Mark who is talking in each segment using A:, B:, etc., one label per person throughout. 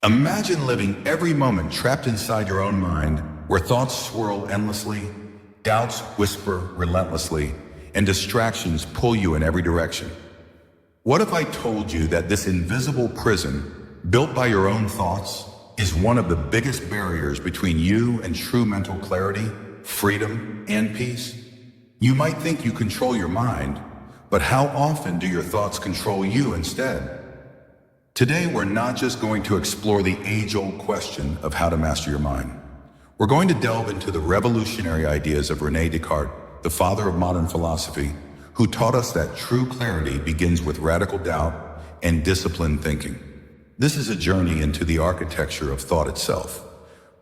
A: Imagine living every moment trapped inside your own mind, where thoughts swirl endlessly, doubts whisper relentlessly, and distractions pull you in every direction. What if I told you that this invisible prison, built by your own thoughts, is one of the biggest barriers between you and true mental clarity, freedom, and peace? You might think you control your mind, but how often do your thoughts control you instead? Today, we're not just going to explore the age-old question of how to master your mind. We're going to delve into the revolutionary ideas of René Descartes, the father of modern philosophy, who taught us that true clarity begins with radical doubt and disciplined thinking. This is a journey into the architecture of thought itself,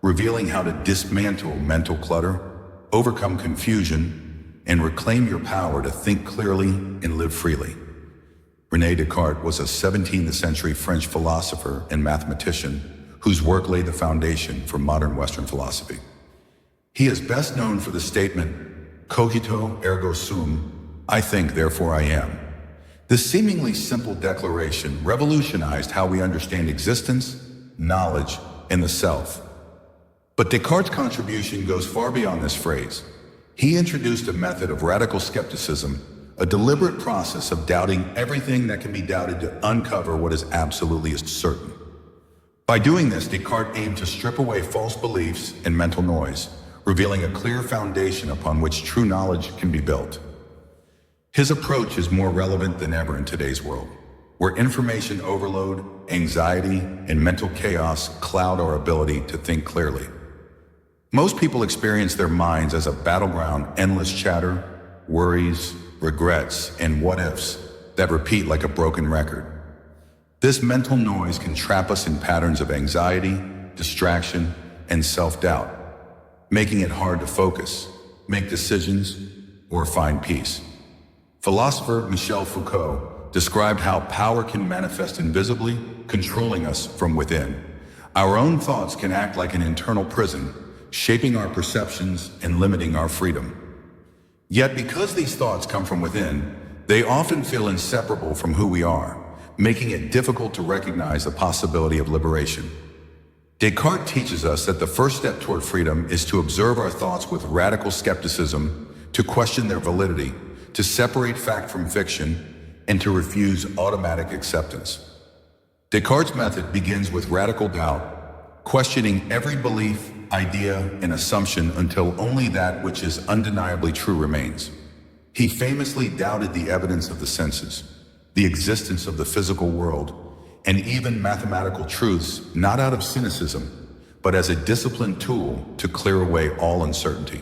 A: revealing how to dismantle mental clutter, overcome confusion, and reclaim your power to think clearly and live freely. René Descartes was a 17th century French philosopher and mathematician whose work laid the foundation for modern Western philosophy. He is best known for the statement, "Cogito ergo sum," I think, therefore I am. This seemingly simple declaration revolutionized how we understand existence, knowledge, and the self. But Descartes' contribution goes far beyond this phrase. He introduced a method of radical skepticism, a deliberate process of doubting everything that can be doubted to uncover what is absolutely certain. By doing this, Descartes aimed to strip away false beliefs and mental noise, revealing a clear foundation upon which true knowledge can be built. His approach is more relevant than ever in today's world, where information overload, anxiety, and mental chaos cloud our ability to think clearly. Most people experience their minds as a battleground, endless chatter, worries, regrets, and what-ifs that repeat like a broken record. This mental noise can trap us in patterns of anxiety, distraction, and self-doubt, making it hard to focus, make decisions, or find peace. Philosopher Michel Foucault described how power can manifest invisibly, controlling us from within. Our own thoughts can act like an internal prison, shaping our perceptions and limiting our freedom. Yet because these thoughts come from within, they often feel inseparable from who we are, making it difficult to recognize the possibility of liberation. Descartes teaches us that the first step toward freedom is to observe our thoughts with radical skepticism, to question their validity, to separate fact from fiction, and to refuse automatic acceptance. Descartes' method begins with radical doubt, questioning every belief, idea, and assumption until only that which is undeniably true remains. He famously doubted the evidence of the senses, the existence of the physical world, and even mathematical truths, not out of cynicism, but as a disciplined tool to clear away all uncertainty.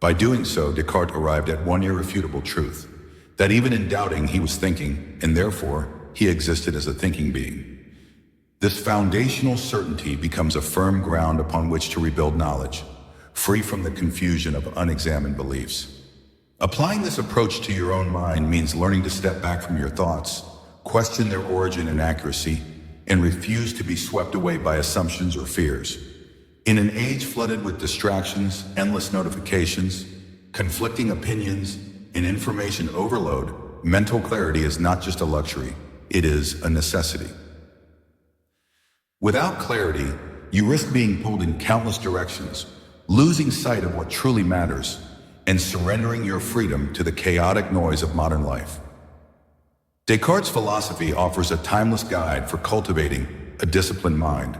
A: By doing so, Descartes arrived at one irrefutable truth, that even in doubting he was thinking, and therefore he existed as a thinking being. This foundational certainty becomes a firm ground upon which to rebuild knowledge, free from the confusion of unexamined beliefs. Applying this approach to your own mind means learning to step back from your thoughts, question their origin and accuracy, and refuse to be swept away by assumptions or fears. In an age flooded with distractions, endless notifications, conflicting opinions, and information overload, mental clarity is not just a luxury, it is a necessity. Without clarity, you risk being pulled in countless directions, losing sight of what truly matters, and surrendering your freedom to the chaotic noise of modern life. Descartes' philosophy offers a timeless guide for cultivating a disciplined mind,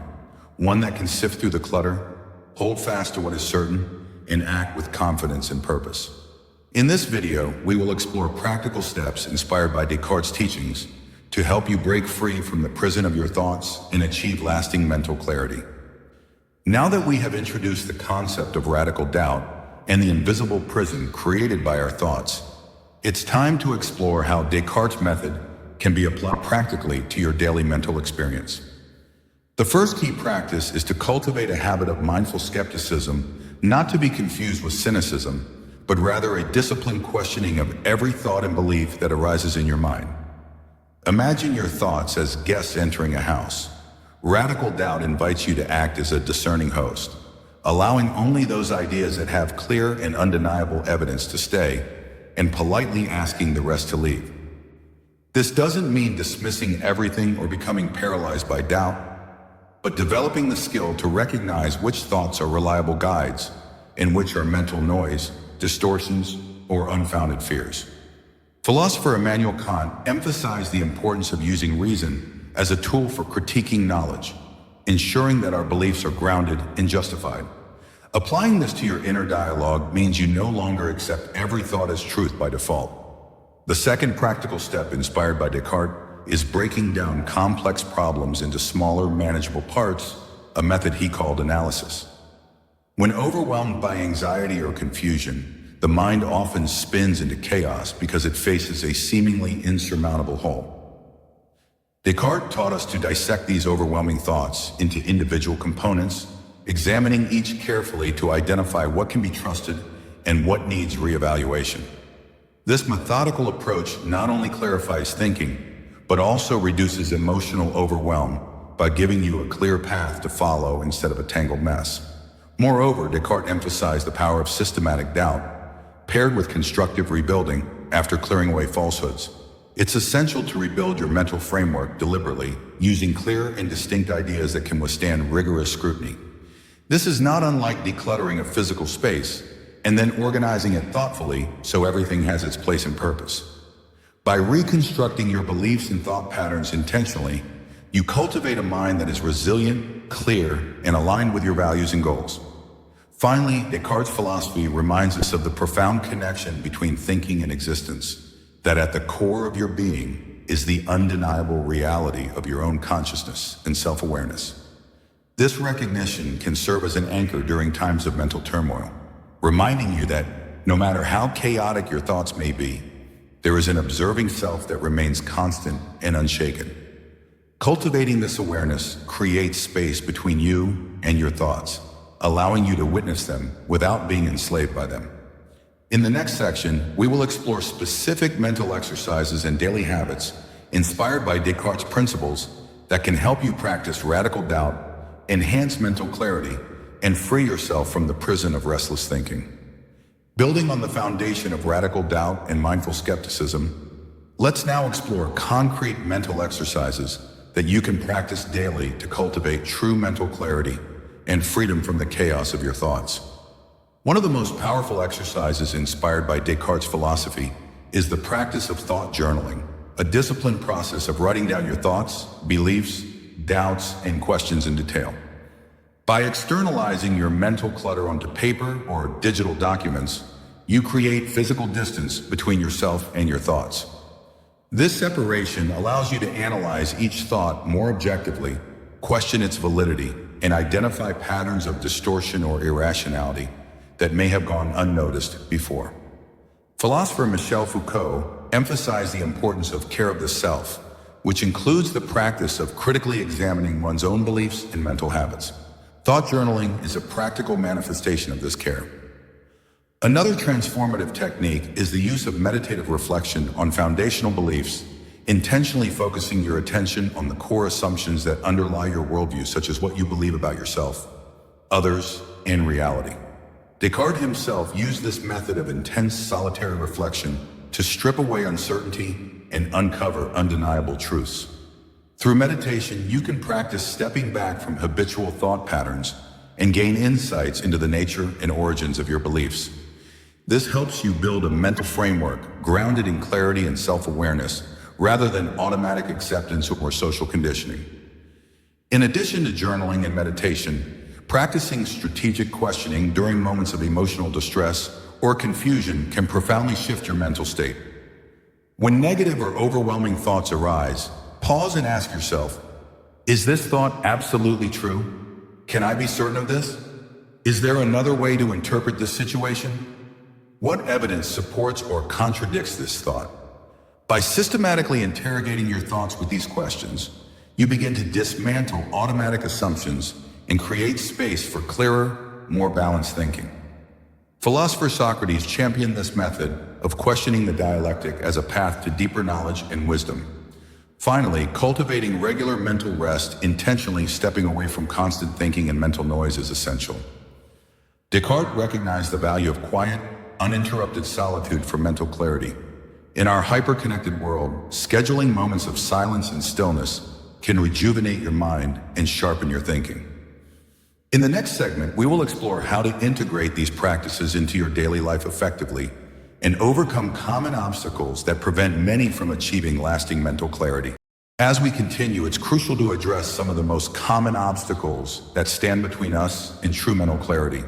A: one that can sift through the clutter, hold fast to what is certain, and act with confidence and purpose. In this video, we will explore practical steps inspired by Descartes' teachings to help you break free from the prison of your thoughts and achieve lasting mental clarity. Now that we have introduced the concept of radical doubt and the invisible prison created by our thoughts, it's time to explore how Descartes' method can be applied practically to your daily mental experience. The first key practice is to cultivate a habit of mindful skepticism, not to be confused with cynicism, but rather a disciplined questioning of every thought and belief that arises in your mind. Imagine your thoughts as guests entering a house. Radical doubt invites you to act as a discerning host, allowing only those ideas that have clear and undeniable evidence to stay, and politely asking the rest to leave. This doesn't mean dismissing everything or becoming paralyzed by doubt. but developing the skill to recognize which thoughts are reliable guides and which are mental noise, distortions, or unfounded fears. Philosopher Immanuel Kant emphasized the importance of using reason as a tool for critiquing knowledge, ensuring that our beliefs are grounded and justified. Applying this to your inner dialogue means you no longer accept every thought as truth by default. The second practical step, inspired by Descartes, is breaking down complex problems into smaller, manageable parts, a method he called analysis. When overwhelmed by anxiety or confusion, the mind often spins into chaos because it faces a seemingly insurmountable whole. Descartes taught us to dissect these overwhelming thoughts into individual components, examining each carefully to identify what can be trusted and what needs reevaluation. This methodical approach not only clarifies thinking, but also reduces emotional overwhelm by giving you a clear path to follow instead of a tangled mess. Moreover, Descartes emphasized the power of systematic doubt, paired with constructive rebuilding after clearing away falsehoods. It's essential to rebuild your mental framework deliberately, using clear and distinct ideas that can withstand rigorous scrutiny. This is not unlike decluttering a physical space and then organizing it thoughtfully so everything has its place and purpose. By reconstructing your beliefs and thought patterns intentionally, you cultivate a mind that is resilient, clear, and aligned with your values and goals. Finally, Descartes' philosophy reminds us of the profound connection between thinking and existence, that at the core of your being is the undeniable reality of your own consciousness and self-awareness. This recognition can serve as an anchor during times of mental turmoil, reminding you that no matter how chaotic your thoughts may be, there is an observing self that remains constant and unshaken. Cultivating this awareness creates space between you and your thoughts, allowing you to witness them without being enslaved by them. In the next section, we will explore specific mental exercises and daily habits inspired by Descartes' principles that can help you practice radical doubt, enhance mental clarity, and free yourself from the prison of restless thinking. Building on the foundation of radical doubt and mindful skepticism, let's now explore concrete mental exercises that you can practice daily to cultivate true mental clarity and freedom from the chaos of your thoughts. One of the most powerful exercises inspired by Descartes' philosophy is the practice of thought journaling, a disciplined process of writing down your thoughts, beliefs, doubts, and questions in detail. By externalizing your mental clutter onto paper or digital documents, you create physical distance between yourself and your thoughts. This separation allows you to analyze each thought more objectively, question its validity, and identify patterns of distortion or irrationality that may have gone unnoticed before. Philosopher Michel Foucault emphasized the importance of care of the self, which includes the practice of critically examining one's own beliefs and mental habits. Thought journaling is a practical manifestation of this care. Another transformative technique is the use of meditative reflection on foundational beliefs, intentionally focusing your attention on the core assumptions that underlie your worldview, such as what you believe about yourself, others, and reality. Descartes himself used this method of intense solitary reflection to strip away uncertainty and uncover undeniable truths. Through meditation, you can practice stepping back from habitual thought patterns and gain insights into the nature and origins of your beliefs. This helps you build a mental framework grounded in clarity and self-awareness rather than automatic acceptance or social conditioning. In addition to journaling and meditation, practicing strategic questioning during moments of emotional distress or confusion can profoundly shift your mental state. When negative or overwhelming thoughts arise, pause and ask yourself, is this thought absolutely true? Can I be certain of this? Is there another way to interpret this situation? What evidence supports or contradicts this thought? By systematically interrogating your thoughts with these questions, you begin to dismantle automatic assumptions and create space for clearer, more balanced thinking. Philosopher Socrates championed this method of questioning the dialectic as a path to deeper knowledge and wisdom. Finally, cultivating regular mental rest, intentionally stepping away from constant thinking and mental noise is essential. Descartes recognized the value of quiet, uninterrupted solitude for mental clarity. In our hyper-connected world, scheduling moments of silence and stillness can rejuvenate your mind and sharpen your thinking. In the next segment, we will explore how to integrate these practices into your daily life effectively and overcome common obstacles that prevent many from achieving lasting mental clarity. As we continue, it's crucial to address some of the most common obstacles that stand between us and true mental clarity,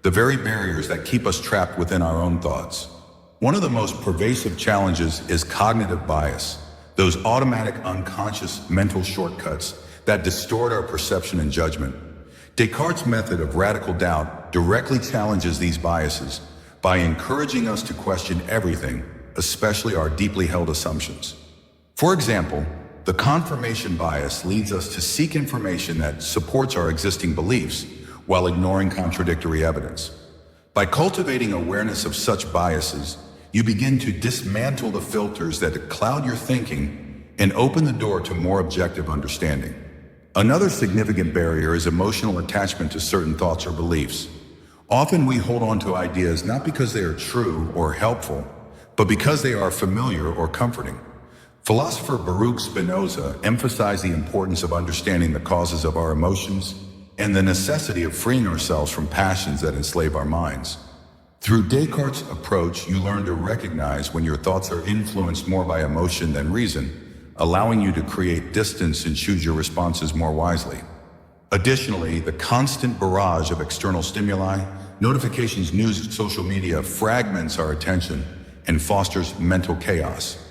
A: the very barriers that keep us trapped within our own thoughts. One of the most pervasive challenges is cognitive bias, those automatic unconscious mental shortcuts that distort our perception and judgment. Descartes' method of radical doubt directly challenges these biases by encouraging us to question everything, especially our deeply held assumptions. For example, the confirmation bias leads us to seek information that supports our existing beliefs while ignoring contradictory evidence. By cultivating awareness of such biases, you begin to dismantle the filters that cloud your thinking and open the door to more objective understanding. Another significant barrier is emotional attachment to certain thoughts or beliefs. Often we hold on to ideas not because they are true or helpful, but because they are familiar or comforting. Philosopher Baruch Spinoza emphasized the importance of understanding the causes of our emotions and the necessity of freeing ourselves from passions that enslave our minds. Through Descartes' approach, you learn to recognize when your thoughts are influenced more by emotion than reason, allowing you to create distance and choose your responses more wisely. Additionally, the constant barrage of external stimuli, notifications, news, social media fragments our attention and fosters mental chaos.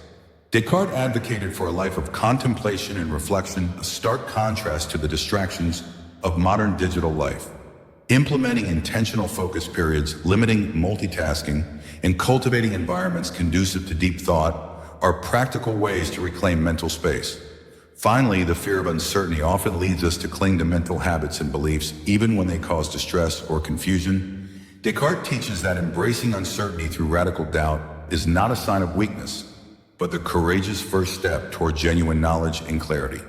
A: Descartes advocated for a life of contemplation and reflection, a stark contrast to the distractions of modern digital life. Implementing intentional focus periods, limiting multitasking, and cultivating environments conducive to deep thought are practical ways to reclaim mental space. Finally, the fear of uncertainty often leads us to cling to mental habits and beliefs, even when they cause distress or confusion. Descartes teaches that embracing uncertainty through radical doubt is not a sign of weakness, but the courageous first step toward genuine knowledge and clarity.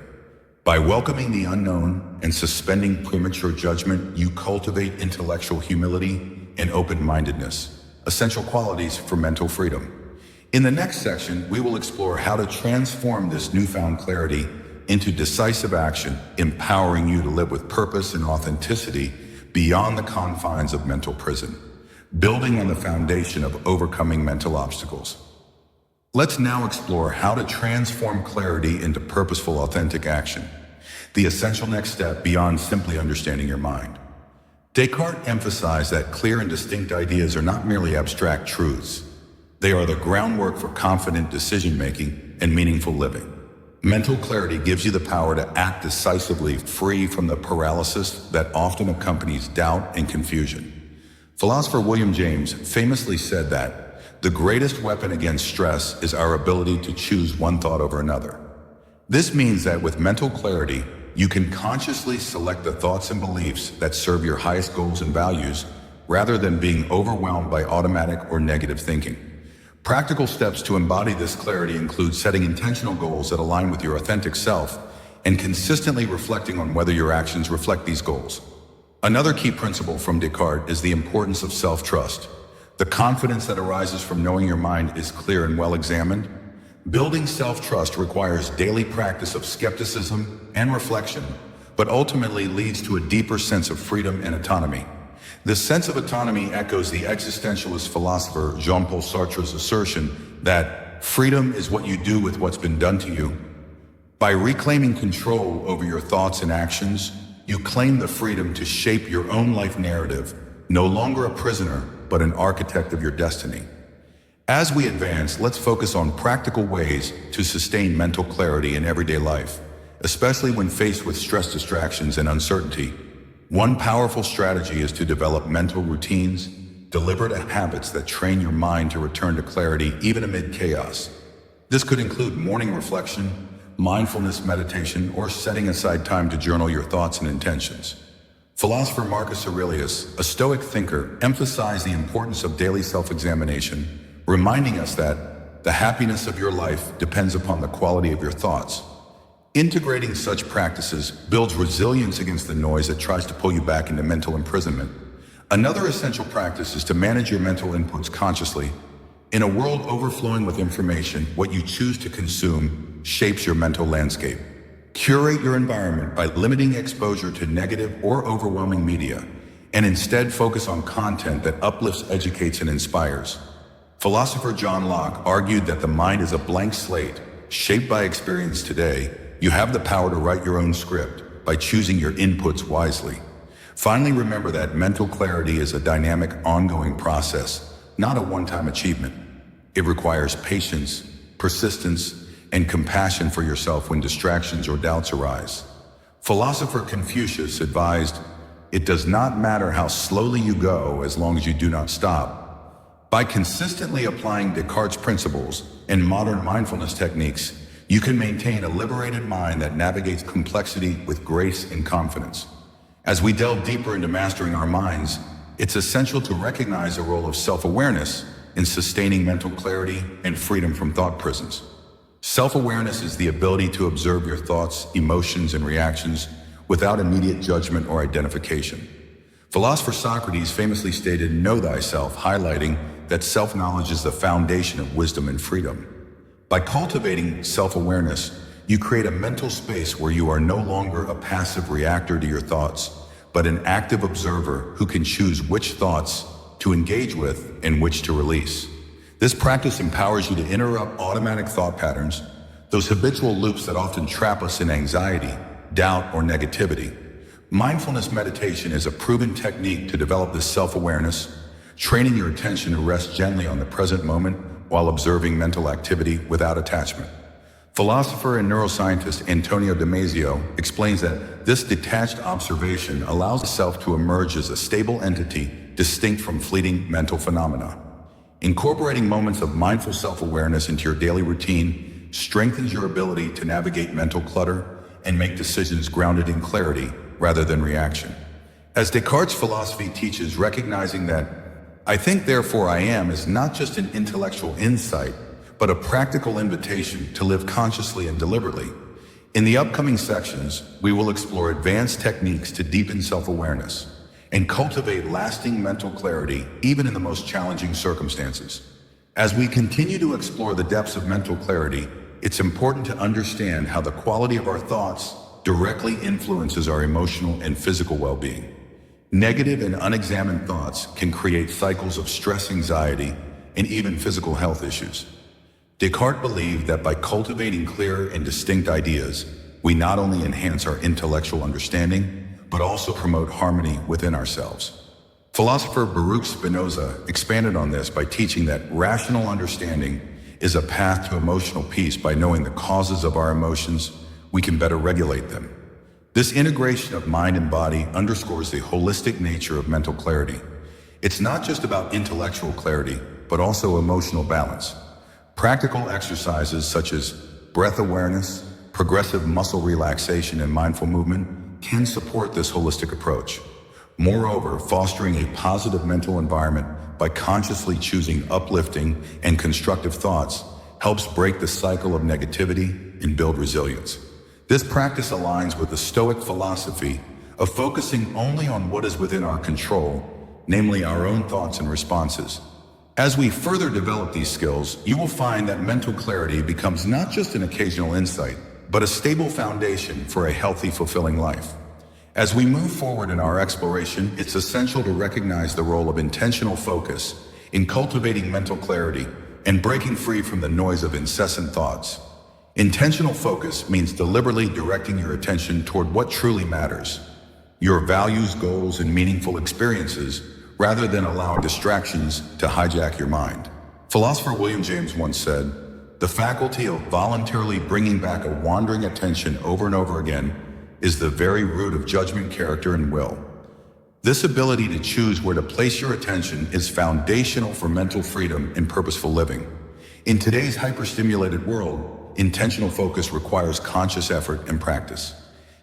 A: By welcoming the unknown and suspending premature judgment, you cultivate intellectual humility and open-mindedness, essential qualities for mental freedom. In the next section, we will explore how to transform this newfound clarity into decisive action, empowering you to live with purpose and authenticity beyond the confines of mental prison, building on the foundation of overcoming mental obstacles. Let's now explore how to transform clarity into purposeful, authentic action, the essential next step beyond simply understanding your mind. Descartes emphasized that clear and distinct ideas are not merely abstract truths. They are the groundwork for confident decision-making and meaningful living. Mental clarity gives you the power to act decisively, free from the paralysis that often accompanies doubt and confusion. Philosopher William James famously said that the greatest weapon against stress is our ability to choose one thought over another. This means that with mental clarity, you can consciously select the thoughts and beliefs that serve your highest goals and values, rather than being overwhelmed by automatic or negative thinking. Practical steps to embody this clarity include setting intentional goals that align with your authentic self and consistently reflecting on whether your actions reflect these goals. Another key principle from Descartes is the importance of self-trust. The confidence that arises from knowing your mind is clear and well-examined. Building self-trust requires daily practice of skepticism and reflection, but ultimately leads to a deeper sense of freedom and autonomy. This sense of autonomy echoes the existentialist philosopher Jean-Paul Sartre's assertion that freedom is what you do with what's been done to you. By reclaiming control over your thoughts and actions, you claim the freedom to shape your own life narrative, no longer a prisoner, but an architect of your destiny. As we advance, let's focus on practical ways to sustain mental clarity in everyday life, especially when faced with stress, distractions, and uncertainty. One powerful strategy is to develop mental routines, deliberate habits that train your mind to return to clarity even amid chaos. This could include morning reflection, mindfulness meditation, or setting aside time to journal your thoughts and intentions. Philosopher Marcus Aurelius, a Stoic thinker, emphasized the importance of daily self-examination, reminding us that the happiness of your life depends upon the quality of your thoughts. Integrating such practices builds resilience against the noise that tries to pull you back into mental imprisonment. Another essential practice is to manage your mental inputs consciously. In a world overflowing with information, what you choose to consume shapes your mental landscape. Curate your environment by limiting exposure to negative or overwhelming media, and instead focus on content that uplifts, educates, and inspires. Philosopher John Locke argued that the mind is a blank slate, shaped by experience today. You have the power to write your own script by choosing your inputs wisely. Finally, remember that mental clarity is a dynamic, ongoing process, not a one-time achievement. It requires patience, persistence, and compassion for yourself when distractions or doubts arise. Philosopher Confucius advised, "It does not matter how slowly you go as long as you do not stop." By consistently applying Descartes' principles and modern mindfulness techniques, you can maintain a liberated mind that navigates complexity with grace and confidence. As we delve deeper into mastering our minds, it's essential to recognize the role of self-awareness in sustaining mental clarity and freedom from thought prisons. Self-awareness is the ability to observe your thoughts, emotions, and reactions without immediate judgment or identification. Philosopher Socrates famously stated, "Know thyself," highlighting that self-knowledge is the foundation of wisdom and freedom. By cultivating self-awareness, you create a mental space where you are no longer a passive reactor to your thoughts, but an active observer who can choose which thoughts to engage with and which to release. This practice empowers you to interrupt automatic thought patterns, those habitual loops that often trap us in anxiety, doubt, or negativity. Mindfulness meditation is a proven technique to develop this self-awareness, training your attention to rest gently on the present moment while observing mental activity without attachment. Philosopher and neuroscientist Antonio Damasio explains that this detached observation allows the self to emerge as a stable entity distinct from fleeting mental phenomena. Incorporating moments of mindful self-awareness into your daily routine strengthens your ability to navigate mental clutter and make decisions grounded in clarity rather than reaction. As Descartes' philosophy teaches, recognizing that "I think, therefore I am" is not just an intellectual insight, but a practical invitation to live consciously and deliberately. In the upcoming sections, we will explore advanced techniques to deepen self-awareness and cultivate lasting mental clarity even in the most challenging circumstances. As we continue to explore the depths of mental clarity, it's important to understand how the quality of our thoughts directly influences our emotional and physical well-being. Negative and unexamined thoughts can create cycles of stress, anxiety, and even physical health issues. Descartes believed that by cultivating clear and distinct ideas, we not only enhance our intellectual understanding, but also promote harmony within ourselves. Philosopher Baruch Spinoza expanded on this by teaching that rational understanding is a path to emotional peace. By knowing the causes of our emotions, we can better regulate them. This integration of mind and body underscores the holistic nature of mental clarity. It's not just about intellectual clarity, but also emotional balance. Practical exercises such as breath awareness, progressive muscle relaxation, and mindful movement can support this holistic approach. Moreover, fostering a positive mental environment by consciously choosing uplifting and constructive thoughts helps break the cycle of negativity and build resilience. This practice aligns with the Stoic philosophy of focusing only on what is within our control, namely our own thoughts and responses. As we further develop these skills, you will find that mental clarity becomes not just an occasional insight, but a stable foundation for a healthy, fulfilling life. As we move forward in our exploration, it's essential to recognize the role of intentional focus in cultivating mental clarity and breaking free from the noise of incessant thoughts. Intentional focus means deliberately directing your attention toward what truly matters, your values, goals, and meaningful experiences, rather than allowing distractions to hijack your mind. Philosopher William James once said, "The faculty of voluntarily bringing back a wandering attention over and over again is the very root of judgment, character, and will." This ability to choose where to place your attention is foundational for mental freedom and purposeful living. In today's hyperstimulated world, intentional focus requires conscious effort and practice.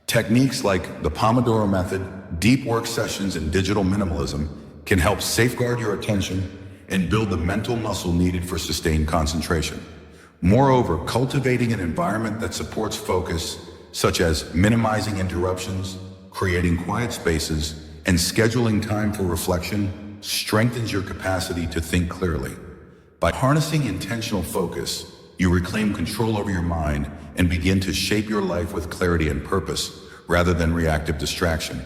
A: Techniques like the Pomodoro method, deep work sessions, and digital minimalism can help safeguard your attention and build the mental muscle needed for sustained concentration. Moreover, cultivating an environment that supports focus, such as minimizing interruptions, creating quiet spaces, and scheduling time for reflection, strengthens your capacity to think clearly. By harnessing intentional focus, You reclaim control over your mind and begin to shape your life with clarity and purpose rather than reactive distraction.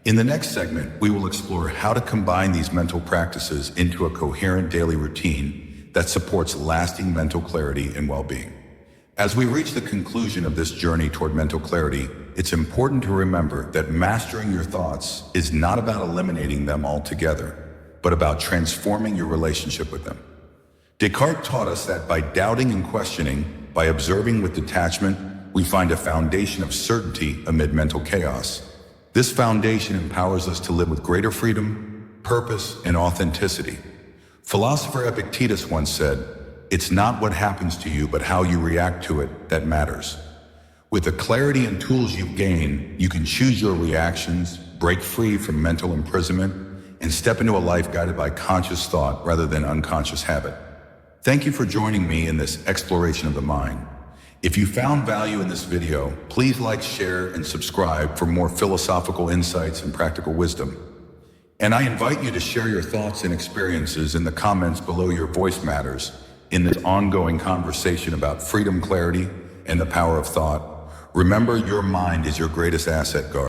A: In the next segment, we will explore how to combine these mental practices into a coherent daily routine that supports lasting mental clarity and well-being. As we reach the conclusion of this journey toward mental clarity, it's important to remember that mastering your thoughts is not about eliminating them altogether, but about transforming your relationship with them. Descartes taught us that by doubting and questioning, by observing with detachment, we find a foundation of certainty amid mental chaos. This foundation empowers us to live with greater freedom, purpose, and authenticity. Philosopher Epictetus once said, "It's not what happens to you, but how you react to it that matters." With the clarity and tools you've gained, you can choose your reactions, break free from mental imprisonment, and step into a life guided by conscious thought rather than unconscious habit. Thank you for joining me in this exploration of the mind. If you found value in this video, please like, share, and subscribe for more philosophical insights and practical wisdom. And I invite you to share your thoughts and experiences in the comments below. Your voice matters in this ongoing conversation about freedom, clarity, and the power of thought. Remember, your mind is your greatest asset, guard.